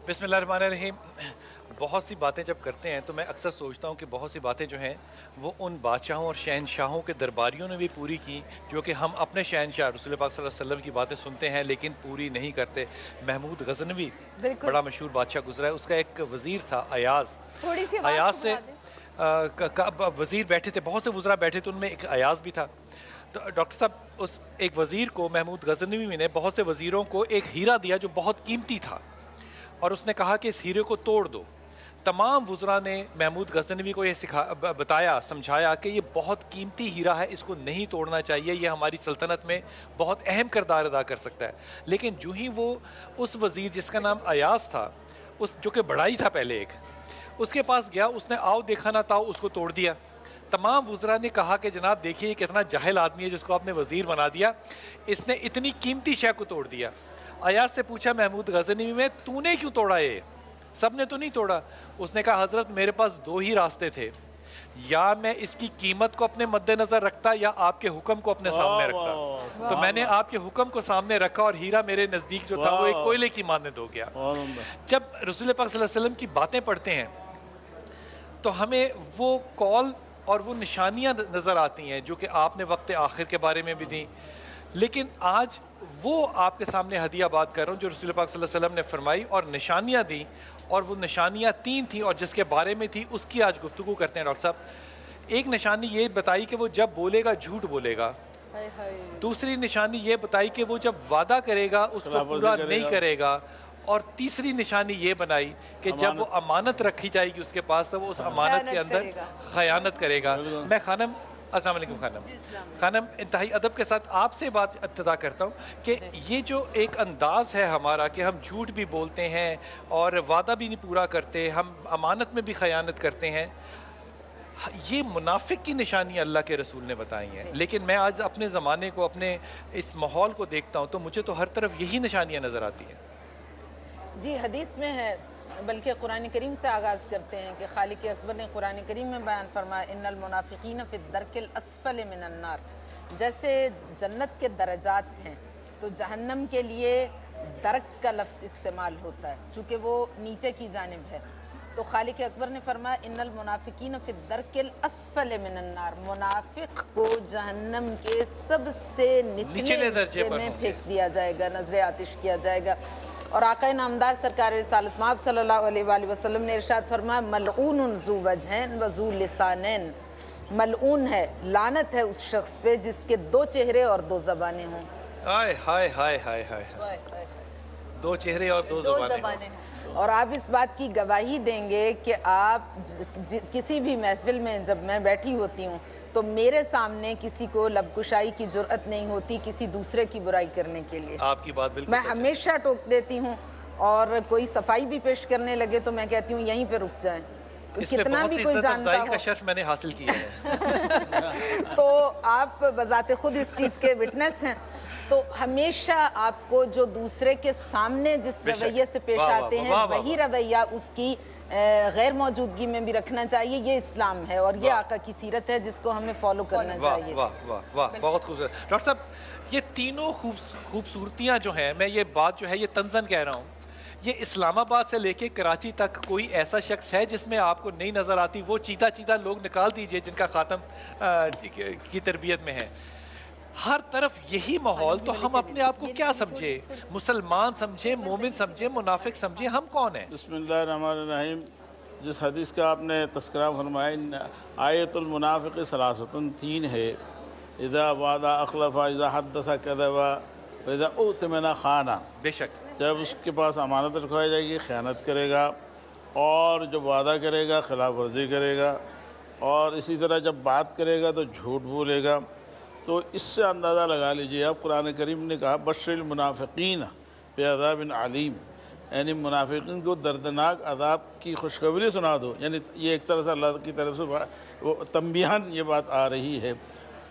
بسم اللہ الرحمن الرحیم۔ بہت سی باتیں جب کرتے ہیں تو میں اکثر سوچتا ہوں کہ بہت سی باتیں جو ہیں وہ ان بادشاہوں اور شہنشاہوں کے درباریوں نے بھی پوری کی جو کہ ہم اپنے شہنشاہ رسول پاک صلی اللہ علیہ وسلم کی باتیں سنتے ہیں لیکن پوری نہیں کرتے۔ محمود غزنوی بالکل بڑا مشہور بادشاہ گزرا ہے، اس کا ایک وزیر تھا ایاز۔ تھوڑی سی آواز ایاز کو سے بڑھا دیں۔ وزیر بیٹھے تھے، بہت سے وزراء بیٹھے تھے، ان میں ایک ایاز بھی تھا۔ تو ڈاکٹر صاحب اس ایک وزیر کو محمود غزنوی نے بہت سے وزیروں کو ایک ہیرا دیا جو بہت قیمتی تھا اور اس نے کہا کہ اس ہیرے کو توڑ دو۔ تمام وزراء نے محمود غزنوی کو یہ بتایا سمجھایا کہ یہ بہت قیمتی ہیرا ہے، اس کو نہیں توڑنا چاہیے، یہ ہماری سلطنت میں بہت اہم کردار ادا کر سکتا ہے۔ لیکن جو ہی وہ اس وزیر جس کا نام ایاز تھا، اس جو کہ بڑائی تھا پہلے ایک، اس کے پاس گیا، اس نے آؤ دیکھا نہ تاؤ اس کو توڑ دیا۔ تمام وزراء نے کہا کہ جناب دیکھیے یہ کتنا جاہل آدمی ہے جس کو آپ نے وزیر بنا دیا، اس نے اتنی قیمتی شے کو توڑ دیا۔ ایاز سے پوچھا محمود غزنوی میں تو نے کیوں توڑا یہ؟ سب نے تو نہیں توڑا۔ اس نے کہا حضرت میرے پاس دو ہی راستے تھے، یا میں اس کی قیمت کو اپنے مد نظر رکھتا یا آپ کے حکم کو اپنے سامنے رکھتا۔ تو میں نے آپ کے حکم کو سامنے رکھا اور ہیرا میرے نزدیک جو تھا وہ ایک کوئلے کی مانند ہو گیا۔ جب رسول پاک صلی اللہ علیہ وسلم کی باتیں پڑھتے ہیں تو ہمیں وہ کال اور وہ نشانیاں نظر آتی ہیں جو کہ آپ نے وقت آخر کے بارے میں بھی دیں، لیکن آج وہ آپ کے سامنے ہدیہ بات کر رہا ہوں جو رسول پاک صلی اللہ علیہ وسلم نے فرمائی اور نشانیاں دیں، اور وہ نشانیاں 3 تھیں اور جس کے بارے میں تھی اس کی آج گفتگو کرتے ہیں ڈاکٹر صاحب۔ ایک نشانی یہ بتائی کہ وہ جب بولے گا جھوٹ بولے گا۔ دوسری نشانی یہ بتائی کہ وہ جب وعدہ کرے گا اس کو پورا نہیں کرے گا۔ اور تیسری نشانی یہ بنائی کہ جب وہ امانت رکھی جائے گی اس کے پاس تو وہ اس امانت کے اندر خیانت کرے گا۔ میں خانم السلام علیکم خانم انتہائی ادب کے ساتھ آپ سے بات ابتدا کرتا ہوں کہ یہ جو ایک انداز ہے ہمارا کہ ہم جھوٹ بھی بولتے ہیں اور وعدہ بھی نہیں پورا کرتے، ہم امانت میں بھی خیانت کرتے ہیں، یہ منافق کی نشانی اللہ کے رسول نے بتائی ہیں۔ لیکن میں آج اپنے زمانے کو اپنے اس ماحول کو دیکھتا ہوں تو مجھے تو ہر طرف یہی نشانیاں نظر آتی ہیں۔ جی حدیث میں ہے، بلکہ قرآن کریم سے آغاز کرتے ہیں کہ خالق اکبر نے قرآن کریم میں بیان فرمایا ان المنافقین فی الدرک الاسفل من النار۔ جیسے جنت کے درجات ہیں تو جہنم کے لیے درک کا لفظ استعمال ہوتا ہے چونکہ وہ نیچے کی جانب ہے، تو خالق اکبر نے فرمایا ان المنافقین فی الدرک الاسفل من النار، منافق کو جہنم کے سب سے نچلے حصے میں پھینک دیا جائے گا، نظر آتش کیا جائے گا۔ اور آقا نامدار سرکار رسالت مآب صلی اللہ علیہ وآلہ وسلم نے ارشاد فرمایا ملعون ذو وجہین و ذو لسانین، ملعون ہے، لعنت ہے اس شخص پہ جس کے 2 چہرے اور 2 زبانیں ہوں۔ ہائے ہائے ہائے ہائے ہائے، 2 چہرے اور 2 زبانیں۔ اور آپ اس بات کی گواہی دیں گے کہ آپ کسی بھی محفل میں جب میں بیٹھی ہوتی ہوں تو میرے سامنے کسی کو لب کشائی کی جرأت نہیں ہوتی کسی دوسرے کی برائی کرنے کے لیے۔ آپ کی بات بالکل میں ہمیشہ ٹوک دیتی ہوں، اور کوئی صفائی بھی پیش کرنے لگے تو میں کہتی ہوں یہیں پہ رک جائیں، کتنا بھی کوئی جانتا ہو۔ کا شرف میں نے حاصل کیا ہے۔ تو آپ بذات خود اس چیز کے وٹنس ہیں، تو ہمیشہ آپ کو جو دوسرے کے سامنے جس رویے سے پیش آتے ہیں وہی رویہ اس کی غیر موجودگی میں بھی رکھنا چاہیے۔ یہ اسلام ہے اور یہ آقا کی سیرت ہے جس کو ہمیں فالو کرنا چاہیے۔ واہ واہ واہ، بہت خوبصورت ڈاکٹر صاحب۔ یہ تینوں خوبصورتیاں جو ہیں، میں یہ بات جو ہے یہ طنزاً کہہ رہا ہوں، یہ اسلام آباد سے لے کے کراچی تک کوئی ایسا شخص ہے جس میں آپ کو نہیں نظر آتی؟ وہ چیتا چیتا لوگ نکال دیجئے جن کا خاتم کی تربیت میں ہے، ہر طرف یہی ماحول، تو ہم اپنے آپ کو کیا سمجھے؟ مسلمان سمجھے، مومن سمجھے، منافق سمجھے، ہم کون ہیں؟ بسم اللہ الرحمن الرحیم۔ جس حدیث کا آپ نے تذکرہ فرمایا آیت المنافق ثلاثۃ 3 ہے، اذا وعد اخلف، اذا حدث کذب، اذا اؤتمن خان۔ بے شک جب اس کے پاس امانت رکھوائی جائے گی خیانت کرے گا، اور جب وعدہ کرے گا خلاف ورزی کرے گا، اور اسی طرح جب بات کرے گا تو جھوٹ بولے گا۔ تو اس سے اندازہ لگا لیجئے اب قرآن کریم نے کہا بشر المنافقین بعذاب علیم، یعنی منافقین کو دردناک عذاب کی خوشخبری سنا دو، یعنی یہ ایک طرح سے اللہ کی طرف سے تنبیہاً یہ بات آ رہی ہے۔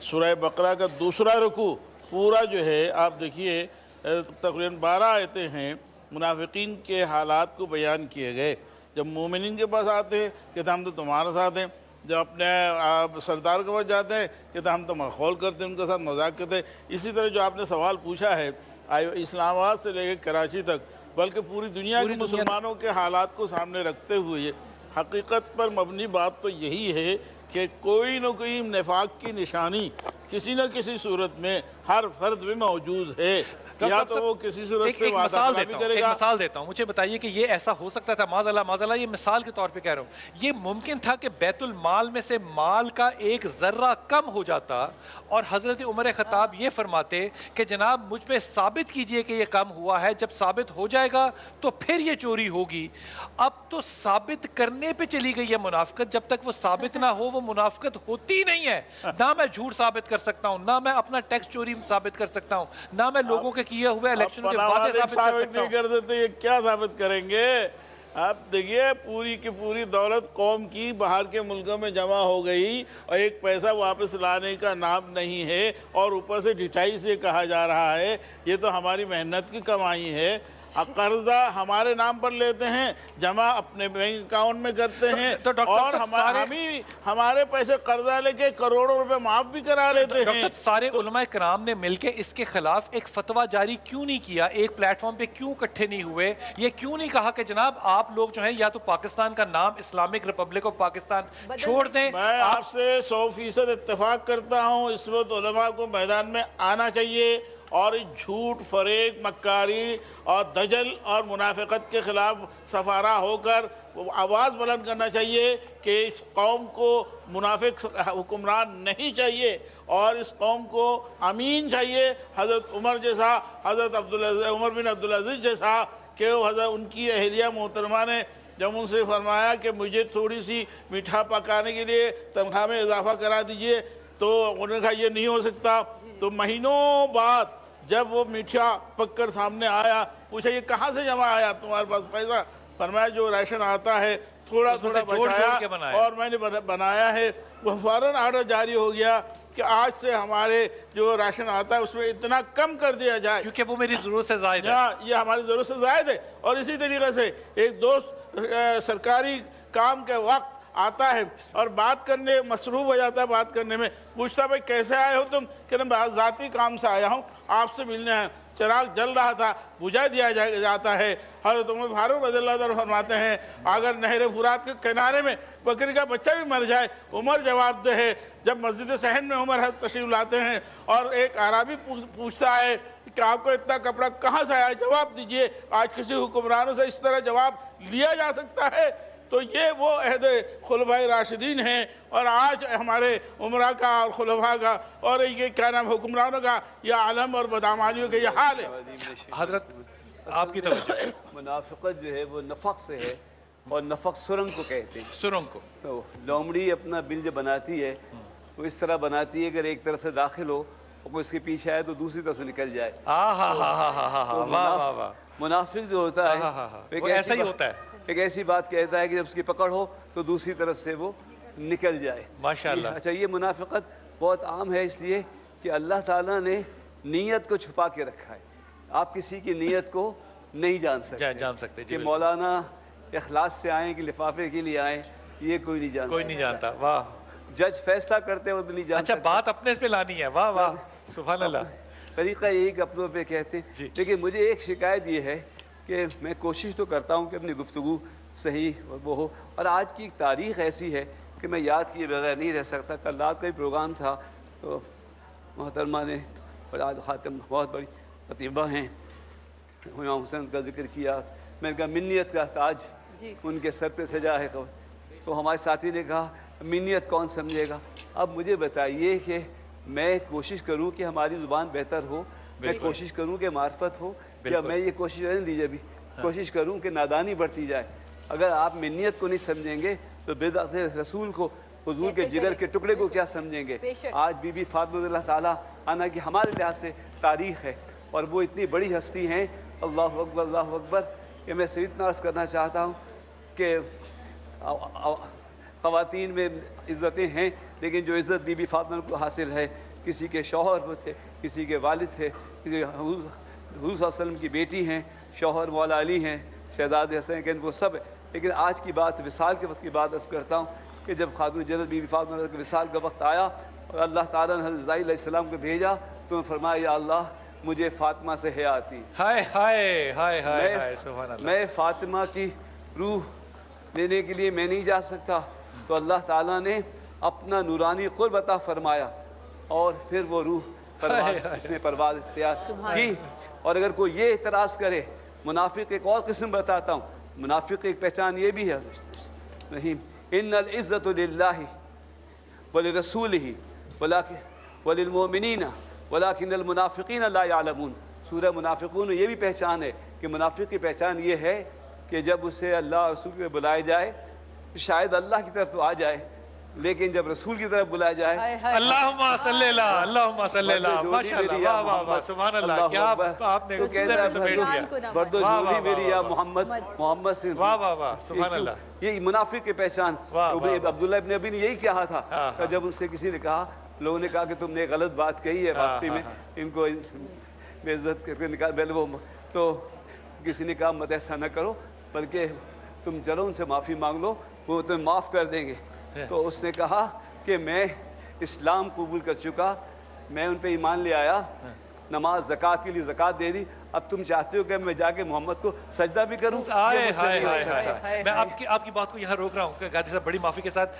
سورہ بقرہ کا 2 رکوع پورا جو ہے آپ دیکھیے تقریباً 12 آیتیں ہیں منافقین کے حالات کو بیان کیے گئے۔ جب مومنین کے پاس آتے ہیں کہ ہم تو تمہارے ساتھ ہیں، جب اپنے سردار کے پاس جاتے ہیں کہ ہم تو مخول کرتے ہیں، ان کے ساتھ مذاق کرتے ہیں۔ اسی طرح جو آپ نے سوال پوچھا ہے، اسلام آباد سے لے کے کراچی تک بلکہ پوری دنیا کے مسلمانوں کے حالات کو سامنے رکھتے ہوئے حقیقت پر مبنی بات تو یہی ہے کہ کوئی نہ کوئی نفاق کی نشانی کسی نہ کسی صورت میں ہر فرد میں موجود ہے، یا تو وہ کسی صورت سے وعدہ خلافی کرے گا۔ ایک مثال دیتا ہوں، مجھے بتائیے کہ یہ ایسا ہو سکتا تھا، معاذ اللہ یہ مثال کے طور پہ کہہ رہا ہوں، یہ ممکن تھا کہ بیت المال میں سے مال کا ایک ذرہ کم ہو جاتا اور حضرت عمر خطاب یہ فرماتے کہ جناب مجھ پہ ثابت کیجئے کہ یہ کم ہوا ہے، جب ثابت ہو جائے گا تو پھر یہ چوری ہوگی۔ اب تو ثابت کرنے پہ چلی گئی ہے منافقت، جب تک وہ ثابت نہ ہو وہ منافقت ہوتی نہیں ہے۔ نہ میں جھوٹ ثابت کر سکتا ہوں، نہ میں اپنا ٹیکس چوری ثابت کر سکتا ہوں، نہ میں لوگوں کے کیے ہوئے الیکشن کے وعدے ثابت کر سکتا نہیں ہوں۔ کر دیتے، یہ کیا ثابت کریں گے؟ آپ دیکھیے پوری کی پوری دولت قوم کی باہر کے ملکوں میں جمع ہو گئی اور ایک پیسہ واپس لانے کا نام نہیں ہے، اور اوپر سے ڈٹائی سے کہا جا رہا ہے یہ تو ہماری محنت کی کمائی ہے۔ قرضہ ہمارے نام پر لیتے ہیں، جمع اپنے بینک اکاؤنٹ میں کرتے ہیں، تو ڈاکٹر اور صاحب ہمارے پیسے قرضہ لے کے کروڑوں روپے معاف بھی کرا لیتے ہیں۔ ڈاکٹر صاحب سارے علماء کرام نے مل کے اس کے خلاف ایک فتویٰ جاری کیوں نہیں کیا؟ ایک پلیٹ فارم پہ کیوں اکٹھے نہیں ہوئے؟ یہ کیوں نہیں کہا کہ جناب آپ لوگ جو ہیں یا تو پاکستان کا نام اسلامک ریپبلک آف پاکستان چھوڑ دیں؟ میں آپ سے 100% اتفاق کرتا ہوں، اس وقت علماء کو میدان میں آنا چاہیے اور جھوٹ، فریب، مکاری اور دجل اور منافقت کے خلاف سفارہ ہو کر آواز بلند کرنا چاہیے کہ اس قوم کو منافق حکمران نہیں چاہیے، اور اس قوم کو امین چاہیے، حضرت عمر جیسا، حضرت عمر بن عبدالعزیز جیسا، کہ حضرت ان کی اہلیہ محترمہ نے جب ان سے فرمایا کہ مجھے تھوڑی سی میٹھا پکانے کے لیے تنخواہ میں اضافہ کرا دیجئے، تو انہوں نے کہا یہ نہیں ہو سکتا۔ تو مہینوں بعد جب وہ میٹھا پک کر سامنے آیا، پوچھا یہ کہاں سے جمع آیا تمہارے پاس پیسہ؟ فرمایا جو راشن آتا ہے تھوڑا تھوڑا بچایا اور میں نے بنایا ہے۔ وہ فوراً آرڈر جاری ہو گیا کہ آج سے ہمارے جو راشن آتا ہے اس میں اتنا کم کر دیا جائے، کیونکہ وہ میری ضرورت سے زائد ہے، یہ ہماری ضرورت سے زائد ہے۔ اور اسی طریقے سے ایک دوست سرکاری کام کے وقت آتا ہے اور بات کرنے مصروف ہو جاتا ہے، بات کرنے میں پوچھتا بھائی کیسے آئے ہو تم؟ کہ میں ذاتی کام سے آیا ہوں، آپ سے ملنے ہیں۔ چراغ جل رہا تھا، بجھا دیا جاتا ہے۔ حضرت عمر فاروق رضی اللہ عنہ فرماتے ہیں اگر نہر فرات کے کنارے میں بکری کا بچہ بھی مر جائے عمر جواب دہ ہے۔ جب مسجد صحن میں عمر حضرت تشریف لاتے ہیں اور ایک اعرابی پوچھتا ہے کہ آپ کو اتنا کپڑا کہاں سے آیا، جواب دیجئے۔ آج کسی حکمرانوں سے اس طرح جواب لیا جا سکتا ہے؟ تو یہ وہ عہد خلفائے راشدین ہیں، اور آج ہمارے عمرہ کا اور خلفاء کا اور یہ کیا نام حکمرانوں کا یہ عالم اور بدعمالیوں کا یہ حال ہے۔ حضرت آپ کی توجہ۔ منافقت جو ہے وہ نفق سے ہے، اور نفق سرنگ کو کہتے ہیں۔ سرنگ کو تو لومڑی اپنا بل جو بناتی ہے وہ اس طرح بناتی ہے اگر ایک طرف سے داخل ہو اور کوئی اس کے پیچھے آئے تو دوسری طرف سے نکل جائے۔ منافق جو ہوتا ہے وہ ایسا ہی ہوتا ہے، ایک ایسی بات کہتا ہے کہ جب اس کی پکڑ ہو تو دوسری طرف سے وہ نکل جائے۔ ماشاءاللہ۔ اچھا، یہ منافقت بہت عام ہے اس لیے کہ اللہ تعالیٰ نے نیت کو چھپا کے رکھا ہے۔ آپ کسی کی نیت کو نہیں جان سکتے کہ مولانا اخلاص سے آئیں کہ لفافے کے لیے آئیں، یہ کوئی نہیں جانتا۔ واہ، جج فیصلہ کرتے ہیں وہ بھی نہیں جان اچھا بات اپنے پہ لانی ہے۔ واہ واہ، سبحان اللہ۔ طریقہ ایک اپنوں پہ کہتے ہیں۔ لیکن مجھے ایک شکایت یہ ہے کہ میں کوشش تو کرتا ہوں کہ اپنی گفتگو صحیح وہ ہو، اور آج کی تاریخ ایسی ہے کہ میں یاد کیے بغیر نہیں رہ سکتا۔ کل رات کا ہی پروگرام تھا تو محترمہ نے اور آج خاتم بہت بڑی خطیبہ ہیں امام حسین کا ذکر کیا، میں نے کہا منیت کا تاج ان کے سر پہ سجا ہے، تو ہمارے ساتھی نے کہا منیت کون سمجھے گا؟ اب مجھے بتائیے کہ میں کوشش کروں کہ ہماری زبان بہتر ہو، میں کوشش کروں کہ معرفت ہو، یا میں یہ کوشش رہنے دیجیے ابھی کوشش کروں کہ نادانی بڑھتی جائے؟ اگر آپ منیت کو نہیں سمجھیں گے تو بدعت رسول کو، حضور کے جگر کے ٹکڑے کو کیا سمجھیں گے؟ آج بی بی فاطمہ رضی اللہ تعالیٰ عنہا کی ہمارے لحاظ سے تاریخ ہے، اور وہ اتنی بڑی ہستی ہیں، اللہ اکبر اللہ اکبر، کہ میں صرف اتنا عرض کرنا چاہتا ہوں کہ خواتین میں عزتیں ہیں، لیکن جو عزت بی بی فاطمہ کو حاصل ہے، کسی کے شوہر وہ تھے، کسی کے والد تھے، کسی حضور صلی اللہ علیہ وسلم کی بیٹی ہیں، شوہر مولا علی ہیں، شہزاد حسین کے، ان کو سب ہے۔ لیکن آج کی بات وصال کے وقت کی بات عرض کرتا ہوں کہ جب خاتون جنت بی بی فاطمہ کے وصال کا وقت آیا اور اللہ تعالیٰ نے حضرت عزرائیل علیہ السلام کو بھیجا تو فرمایا یا اللہ مجھے فاطمہ سے حیا آتی. ہائے ہائے ہائے ہائے ہائے سبحان اللہ. میں فاطمہ کی روح لینے کے لیے میں نہیں جا سکتا, تو اللہ تعالیٰ نے اپنا نورانی قرب عطا فرمایا اور پھر وہ روح پرواز, اس نے پرواز اختیار کی. اور اگر کوئی یہ اعتراض کرے, منافق ایک اور قسم بتاتا ہوں, منافق کی ایک پہچان یہ بھی ہے نہیں, ان العزت للہ ولرسولہ وللمؤمنین ولکن المنافقین لا یعلمون. سورہ منافقون میں یہ بھی پہچان ہے کہ منافق کی پہچان یہ ہے کہ جب اسے اللہ اور رسول کے بلائے جائے, شاید اللہ کی طرف تو آ جائے, لیکن جب رسول کی طرف بلایا جائے اللہم صلی اللہ اللہم صلی اللہ ماشاءاللہ واہ واہ واہ سبحان اللہ, کیا آپ نے سمیٹ دیا. برد و جھولی میری یا محمد محمد سے واہ واہ واہ سبحان اللہ. یہ منافق کی پہچان. عبداللہ ابن ابی نے یہی کہا تھا جب ان سے کسی نے کہا, لوگوں نے کہا کہ تم نے غلط بات کہی ہے واپسی میں, ان کو بے عزت کر کے نکال, وہ تو کسی نے کہا مت ایسا نہ کرو, بلکہ تم چلو ان سے معافی مانگ لو, وہ تمہیں معاف کر دیں گے. تو اس نے کہا کہ میں اسلام قبول کر چکا, میں ان پہ ایمان لے آیا, نماز زکوٰۃ کے لیے زکوٰۃ دے دی, اب تم چاہتے ہو کہ میں جا کے محمد کو سجدہ بھی کروں؟ میں آپ کی بات کو یہاں روک رہا ہوں کہ غازی صاحب بڑی معافی کے ساتھ